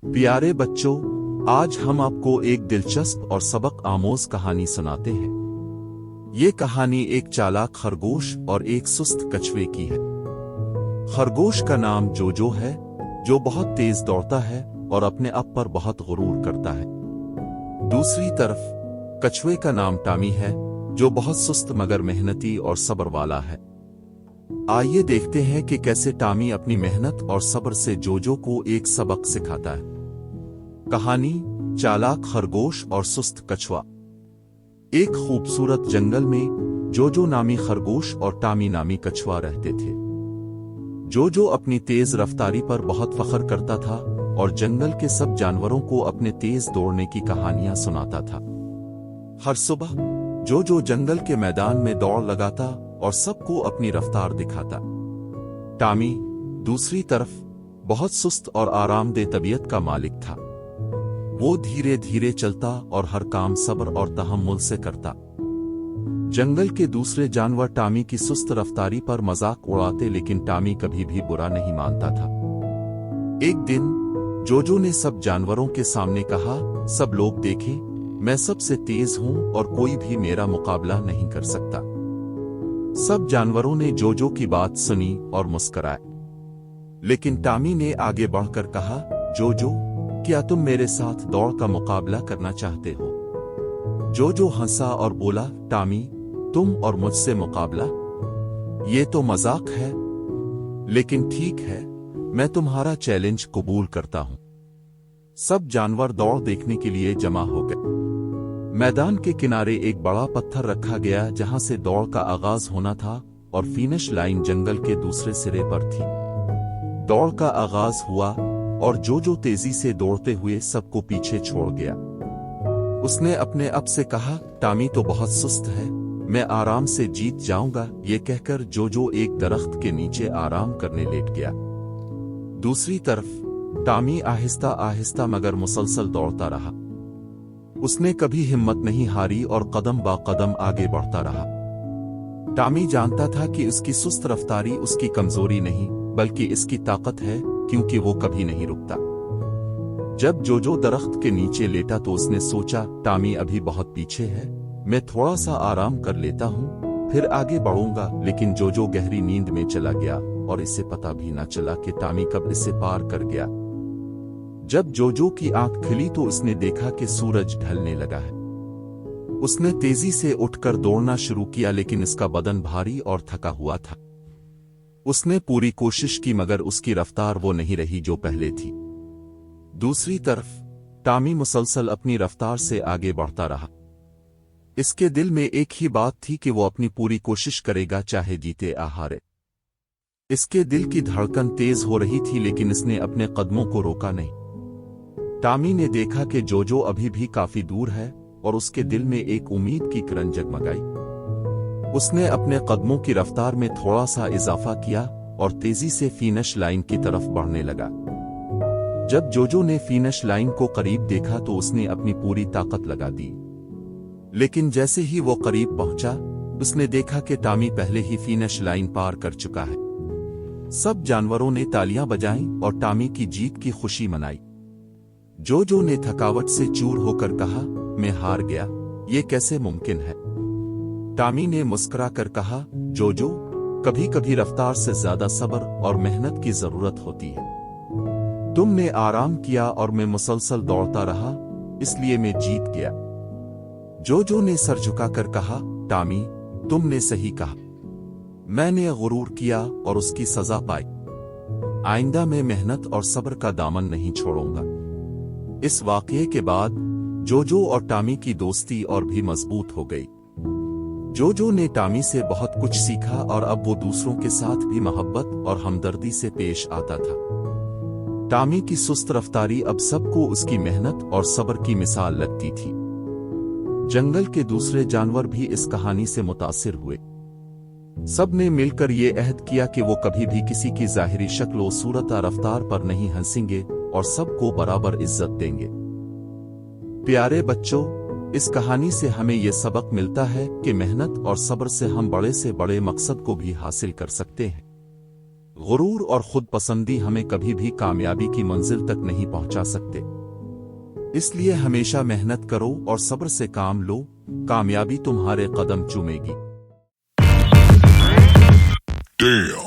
प्यारे बच्चों, आज हम आपको एक दिलचस्प और सबक आमोज कहानी सुनाते हैं। ये कहानी एक चालाक खरगोश और एक सुस्त कछुए की है। खरगोश का नाम जोजो है, जो बहुत तेज दौड़ता है और अपने आप पर बहुत गुरूर करता है। दूसरी तरफ कछुए का नाम टॉमी है, जो बहुत सुस्त मगर मेहनती और सब्र वाला है। आइए देखते हैं कि कैसे टॉमी अपनी मेहनत और सब्र से जोजो को एक सबक सिखाता है। कहानी चालाक खरगोश और सुस्त कछुआ। एक खूबसूरत जंगल में जोजो नामी खरगोश और टॉमी नामी कछुआ रहते थे। जोजो अपनी तेज रफ्तारी पर बहुत फख्र करता था और जंगल के सब जानवरों को अपने तेज दौड़ने की कहानियां सुनाता था। हर सुबह जोजो जंगल के मैदान में दौड़ लगाता और सबको अपनी रफ्तार दिखाता। टॉमी दूसरी तरफ बहुत सुस्त और आरामदेह तबीयत का मालिक था। वो धीरे धीरे चलता और हर काम सब्र और तहम्मुल से करता। जंगल के दूसरे जानवर टॉमी की सुस्त रफ्तारी पर मजाक उड़ाते, लेकिन टॉमी कभी भी बुरा नहीं मानता था। एक दिन जोजो ने सब जानवरों के सामने कहा, सब लोग देखें, मैं सबसे तेज हूं और कोई भी मेरा मुकाबला नहीं कर सकता। सब जानवरों ने जोजो की बात सुनी और मुस्कुराए, लेकिन टॉमी ने आगे बढ़कर कहा, जोजो, क्या तुम मेरे साथ दौड़ का मुकाबला करना चाहते हो? जोजो हंसा और बोला, टॉमी, तुम और मुझसे मुकाबला? ये तो मजाक है, लेकिन ठीक है, मैं तुम्हारा चैलेंज कबूल करता हूं। सब जानवर दौड़ देखने के लिए जमा हो गए। मैदान के किनारे एक बड़ा पत्थर रखा गया जहां से दौड़ का आगाज होना था और फिनिश लाइन जंगल के दूसरे सिरे पर थी। दौड़ का आगाज हुआ और जोजो तेजी से दौड़ते हुए सबको पीछे छोड़ गया। उसने अपने आप से कहा, टॉमी तो बहुत सुस्त है, मैं आराम से जीत जाऊंगा। ये कहकर जोजो एक दरख्त के नीचे आराम करने लेट गया। दूसरी तरफ टॉमी आहिस्ता आहिस्ता मगर मुसलसल दौड़ता रहा। उसने कभी हिम्मत नहीं हारी और कदम बा कदम आगे बढ़ता रहा। टॉमी जानता था कि उसकी सुस्त रफ्तारी उसकी कमजोरी नहीं, बल्कि इसकी ताकत है, क्योंकि वो कभी नहीं रुकता। जब जोजो दरख्त के नीचे लेटा तो उसने सोचा, टॉमी अभी बहुत पीछे है, मैं थोड़ा सा आराम कर लेता हूं, फिर आगे बढ़ूंगा। लेकिन जोजो गहरी नींद में चला गया और इसे पता भी न चला कि टॉमी कब इसे पार कर गया। जब जोजो की आंख खुली तो उसने देखा कि सूरज ढलने लगा है। उसने तेजी से उठकर दौड़ना शुरू किया, लेकिन इसका बदन भारी और थका हुआ था। उसने पूरी कोशिश की मगर उसकी रफ्तार वो नहीं रही जो पहले थी। दूसरी तरफ टॉमी मुसलसल अपनी रफ्तार से आगे बढ़ता रहा। इसके दिल में एक ही बात थी कि वो अपनी पूरी कोशिश करेगा, चाहे जीते या हारे। इसके दिल की धड़कन तेज हो रही थी, लेकिन इसने अपने कदमों को रोका नहीं। टॉमी ने देखा कि जोजो अभी भी काफी दूर है और उसके दिल में एक उम्मीद की किरण जगमगाई। उसने अपने कदमों की रफ्तार में थोड़ा सा इजाफा किया और तेजी से फिनिश लाइन की तरफ बढ़ने लगा। जब जोजो ने फिनिश लाइन को करीब देखा तो उसने अपनी पूरी ताकत लगा दी, लेकिन जैसे ही वो करीब पहुंचा, उसने देखा कि टॉमी पहले ही फिनिश लाइन पार कर चुका है। सब जानवरों ने तालियां बजाईं और टॉमी की जीत की खुशी मनाई। जोजो ने थकावट से चूर होकर कहा, मैं हार गया, ये कैसे मुमकिन है? टॉमी ने मुस्कुरा कर कहा, जोजो, कभी कभी रफ्तार से ज्यादा सब्र और मेहनत की जरूरत होती है। तुमने आराम किया और मैं मुसलसल दौड़ता रहा, इसलिए मैं जीत गया। जोजो ने सर झुकाकर कहा, टॉमी, तुमने सही कहा, मैंने गुरूर किया और उसकी सजा पाई। आइंदा मैं मेहनत और सब्र का दामन नहीं छोड़ूंगा। इस वाकये के बाद जोजो और टॉमी की दोस्ती और भी मजबूत हो गई। जोजो ने टॉमी से बहुत कुछ सीखा और अब वो दूसरों के साथ भी मोहब्बत और हमदर्दी से पेश आता था। टॉमी की सुस्त रफ्तारी अब सबको उसकी मेहनत और सब्र की मिसाल लगती थी। जंगल के दूसरे जानवर भी इस कहानी से मुतासिर हुए। सब ने मिलकर ये अहद किया कि वो कभी भी किसी की जाहिरी शक्ल व सूरत रफ्तार पर नहीं हंसेंगे और सबको बराबर इज्जत देंगे। प्यारे बच्चों, इस कहानी से हमें यह सबक मिलता है कि मेहनत और सब्र से हम बड़े से बड़े मकसद को भी हासिल कर सकते हैं। غرور اور خود پسندی ہمیں کبھی بھی کامیابی کی منزل تک نہیں پہنچا سکتے۔ اس لیے ہمیشہ محنت کرو اور صبر سے کام لو، کامیابی تمہارے قدم چومے گی۔ Damn.